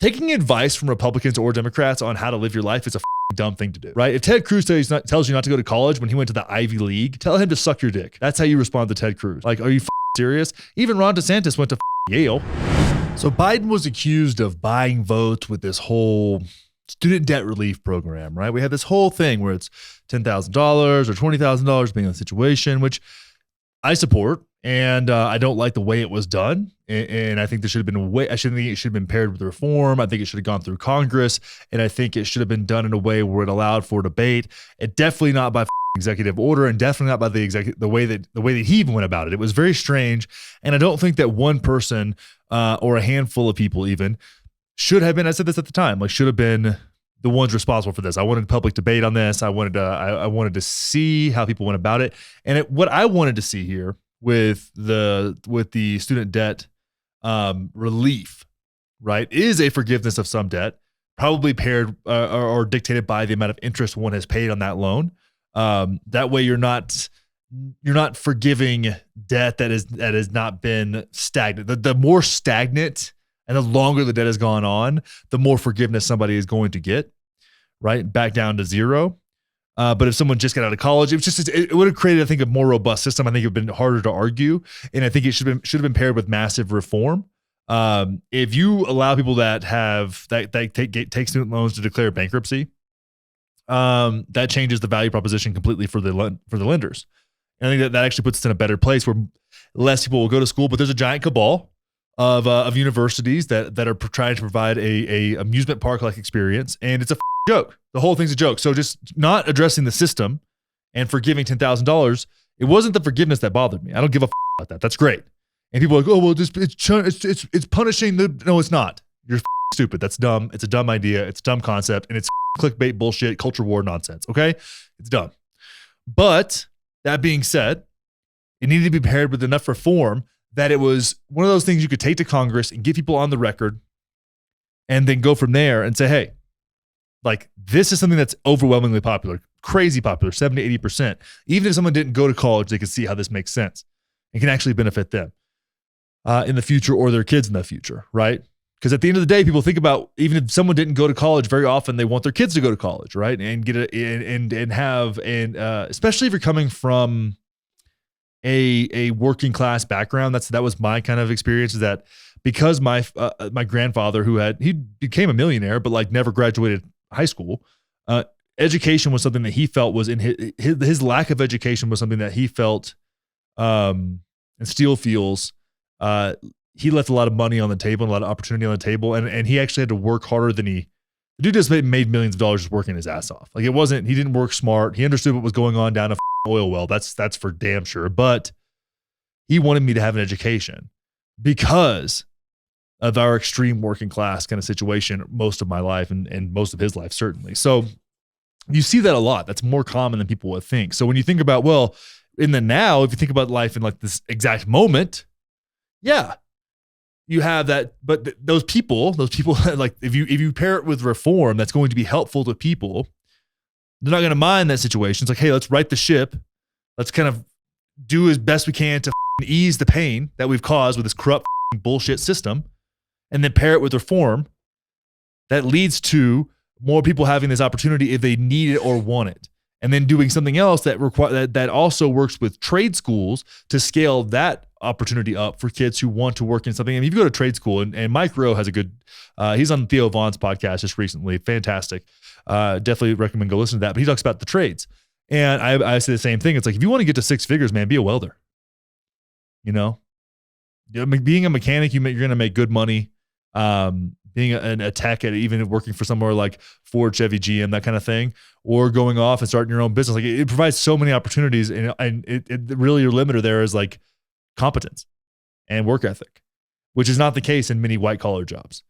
taking advice from Republicans or Democrats on how to live your life is a dumb thing to do, right? If Ted Cruz tells you not to go to college when he went to the Ivy League, tell him to suck your dick. That's how you respond to Ted Cruz. Like, are you serious? Even Ron DeSantis went to Yale. So Biden was accused of buying votes with this whole student debt relief program, right? We had this whole thing where it's $10,000 or $20,000 depending on the situation, which I support. And I don't like the way it was done. And I think there should have been a way, I shouldn't think it should have been paired with reform. I think it should have gone through Congress. And I think it should have been done in a way where it allowed for debate. It definitely not by executive order, and definitely not by the way that he even went about it. It was very strange. And I don't think that one person or a handful of people even should have been, I said this at the time, like should have been the ones responsible for this. I wanted public debate on this. I wanted to see how people went about it. And what I wanted to see here with the student debt relief, right, is a forgiveness of some debt, probably paired or dictated by the amount of interest one has paid on that loan. That way, you're not forgiving debt that has not been stagnant. The more stagnant and the longer the debt has gone on, the more forgiveness somebody is going to get, right, back down to zero. But if someone just got out of college, it would have created, I think, a more robust system. I think it would have been harder to argue, and I think it should have been paired with massive reform. If you allow people that take student loans to declare bankruptcy, that changes the value proposition completely for the lenders. And I think that actually puts us in a better place where less people will go to school. But there's a giant cabal of universities that are trying to provide a amusement park like experience, and it's a joke. The whole thing's a joke. So just not addressing the system and forgiving $10,000, it wasn't the forgiveness that bothered me. I don't give a about that. That's great. And people are like, oh well, it's punishing the. No, it's not. You're stupid. That's dumb. It's a dumb idea. It's a dumb concept, and it's clickbait bullshit, culture war nonsense. Okay, it's dumb. But that being said, it needed to be paired with enough reform that it was one of those things you could take to Congress and get people on the record, and then go from there and say, hey, like, this is something that's overwhelmingly popular, crazy popular, 70, 80%. Even if someone didn't go to college, they could see how this makes sense and can actually benefit them in the future or their kids in the future, right? Because at the end of the day, people think about, even if someone didn't go to college, very often they want their kids to go to college, right? And get it and especially if you're coming from a working class background. That was my kind of experience, is that because my grandfather, he became a millionaire, but like never graduated high school, education was something that he felt was in his lack of education was something that he felt, and still feels, he left a lot of money on the table, and a lot of opportunity on the table. And he actually had to work harder than the dude just made millions of dollars just working his ass off. Like, he didn't work smart. He understood what was going on down a oil well. That's for damn sure. But he wanted me to have an education because of our extreme working class kind of situation most of my life and most of his life, certainly. So you see that a lot. That's more common than people would think. So when you think about, well, in the now, if you think about life in like this exact moment, yeah, you have that. But those people like, if you pair it with reform that's going to be helpful to people, they're not going to mind that situation. It's like, hey, let's right the ship. Let's kind of do as best we can to ease the pain that we've caused with this corrupt bullshit system, and then pair it with reform that leads to more people having this opportunity if they need it or want it. And then doing something else that also works with trade schools to scale that opportunity up for kids who want to work in something. I mean, if you go to trade school, and Mike Rowe has a good, he's on Theo Vaughn's podcast just recently, fantastic. Definitely recommend go listen to that. But he talks about the trades. And I say the same thing. It's like, if you want to get to six figures, man, be a welder. You know, being a mechanic, you're going to make good money. Being a tech at even working for somewhere like Ford, Chevy, GM, that kind of thing, or going off and starting your own business. Like, it provides so many opportunities, and it really, your limiter there is like competence and work ethic, which is not the case in many white collar jobs.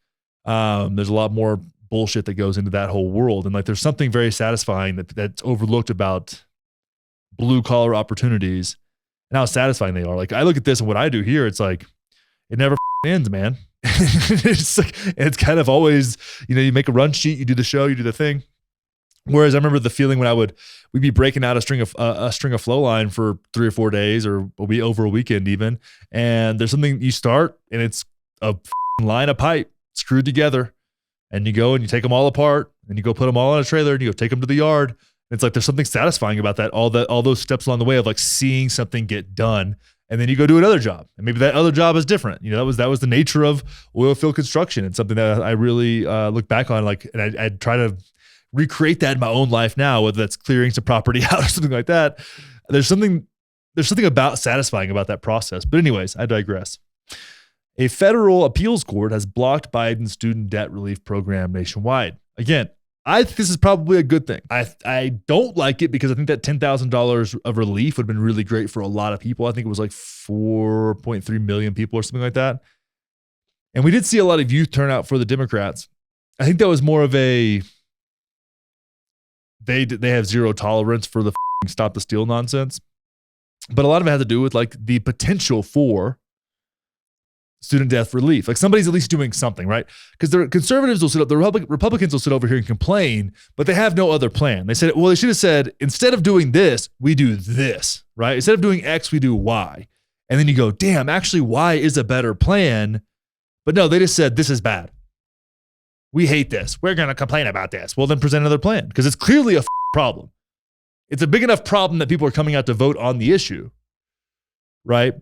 There's a lot more bullshit that goes into that whole world. And like, there's something very satisfying that's overlooked about blue collar opportunities and how satisfying they are. Like, I look at this and what I do here, it's like, it never ends, man. it's kind of always, you make a run sheet, you do the show, you do the thing. Whereas I remember the feeling when we'd be breaking out a string of flow line for 3 or 4 days, or we'll be over a weekend even. And there's something you start and it's a line of pipe screwed together, And you go and you take them all apart and you go put them all on a trailer and you go take them to the yard. It's like there's something satisfying about that. All those steps along the way of like seeing something get done. And then you go do another job. And maybe that other job is different. You know, that was the nature of oil field construction. It's something that I really look back on, like, and I try to recreate that in my own life now, whether that's clearing some property out or something like that. There's something about satisfying about that process. But anyways, I digress. A federal appeals court has blocked Biden's student debt relief program nationwide. Again, I think this is probably a good thing. I don't like it because I think that $10,000 of relief would have been really great for a lot of people. I think it was like 4.3 million people or something like that. And we did see a lot of youth turn out for the Democrats. I think that was more of a, they have zero tolerance for the stop the steal nonsense. But a lot of it had to do with like the potential for student debt relief. Like somebody's at least doing something, right? Because the conservatives will sit up, the Republicans will sit over here and complain, but they have no other plan. They said, well, they should have said, instead of doing this, we do this, right? Instead of doing X, we do Y. And then you go, damn, actually Y is a better plan. But no, they just said, this is bad. We hate this. We're going to complain about this. Well, then present another plan because it's clearly a problem. It's a big enough problem that people are coming out to vote on the issue, right?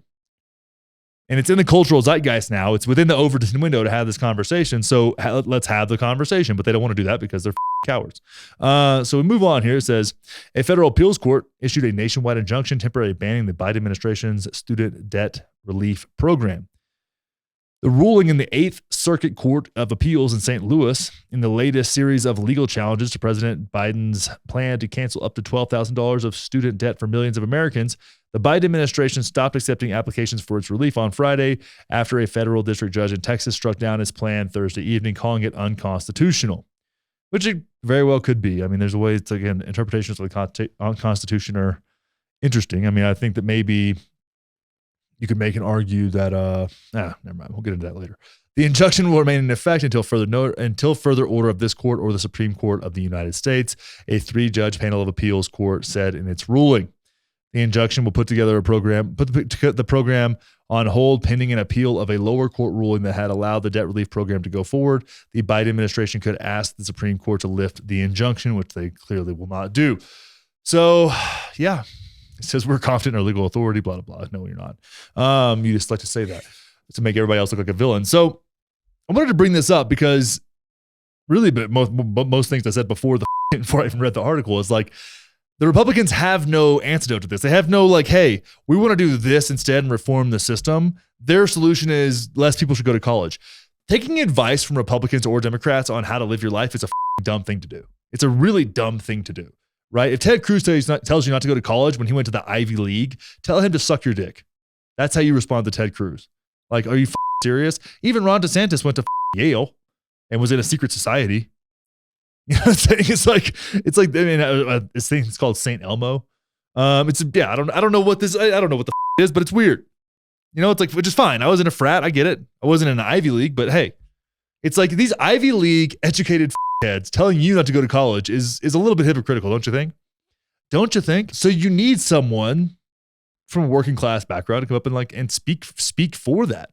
And it's in the cultural zeitgeist now. It's within the Overton window to have this conversation. So let's have the conversation. But they don't want to do that because they're cowards. So we move on here. It says, a federal appeals court issued a nationwide injunction temporarily banning the Biden administration's student debt relief program. The ruling in the 8th Circuit Court of Appeals in St. Louis in the latest series of legal challenges to President Biden's plan to cancel up to $12,000 of student debt for millions of Americans, the Biden administration stopped accepting applications for its relief on Friday after a federal district judge in Texas struck down its plan Thursday evening, calling it unconstitutional, which it very well could be. I mean, there's a way to, again, interpretations of the Constitution are interesting. I mean, I think that maybe you could make an argue that, never mind. We'll get into that later. The injunction will remain in effect until further order of this court or the Supreme Court of the United States, a 3-judge panel of appeals court said in its ruling. The injunction will put the program on hold pending an appeal of a lower court ruling that had allowed the debt relief program to go forward. The Biden administration could ask the Supreme Court to lift the injunction, which they clearly will not do. So, yeah. It says we're confident in our legal authority, blah, blah, blah. No, you're not. You just like to say that to make everybody else look like a villain. So I wanted to bring this up because really, but most things I said before I even read the article is like the Republicans have no antidote to this. They have no like, hey, we want to do this instead and reform the system. Their solution is less people should go to college. Taking advice from Republicans or Democrats on how to live your life is a dumb thing to do. It's a really dumb thing to do. Right? If Ted Cruz tells you not to go to college when he went to the Ivy League, tell him to suck your dick. That's how you respond to Ted Cruz. Like, are you serious? Even Ron DeSantis went to Yale and was in a secret society. You know what I'm saying? It's like I mean, this thing is called St. Elmo. I don't know what I don't know what the is, but it's weird. You know, it's like, which is fine. I was in a frat. I get it. I wasn't in an Ivy League, but hey, it's like these Ivy League educated heads telling you not to go to college is a little bit hypocritical, don't you think? Don't you think? So you need someone from a working class background to come up and speak for that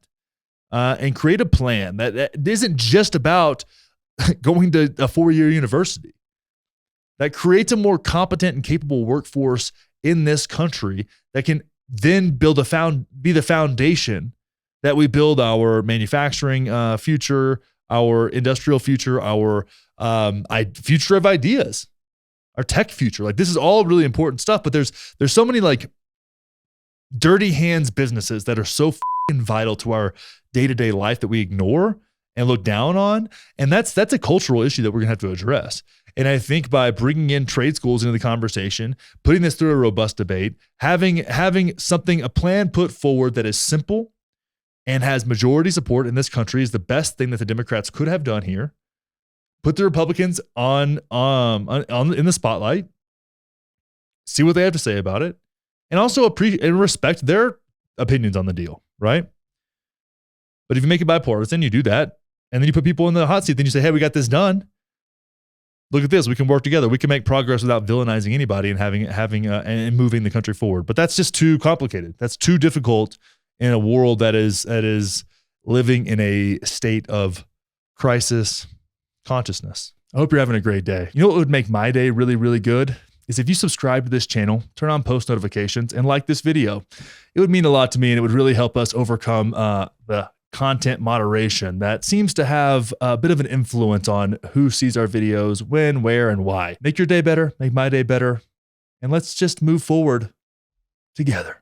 and create a plan that isn't just about going to a 4-year university. That creates a more competent and capable workforce in this country that can then be the foundation that we build our manufacturing future, our industrial future, our future of ideas, our tech future. Like this is all really important stuff, but there's so many like dirty hands businesses that are so vital to our day-to-day life that we ignore and look down on. And that's a cultural issue that we're gonna have to address. And I think by bringing in trade schools into the conversation, putting this through a robust debate, having a plan put forward that is simple and has majority support in this country is the best thing that the Democrats could have done here. Put the Republicans on in the spotlight, see what they have to say about it, and also appreciate and respect their opinions on the deal, right? But if you make it bipartisan, you do that, and then you put people in the hot seat. Then you say, "Hey, we got this done. Look at this. We can work together. We can make progress without villainizing anybody and having and moving the country forward." But that's just too complicated. That's too difficult in a world that is living in a state of crisis, consciousness. I hope you're having a great day. You know what would make my day really, really good? Is if you subscribe to this channel, turn on post notifications, and like this video. It would mean a lot to me, and it would really help us overcome the content moderation that seems to have a bit of an influence on who sees our videos, when, where, and why. Make your day better, make my day better, and let's just move forward together.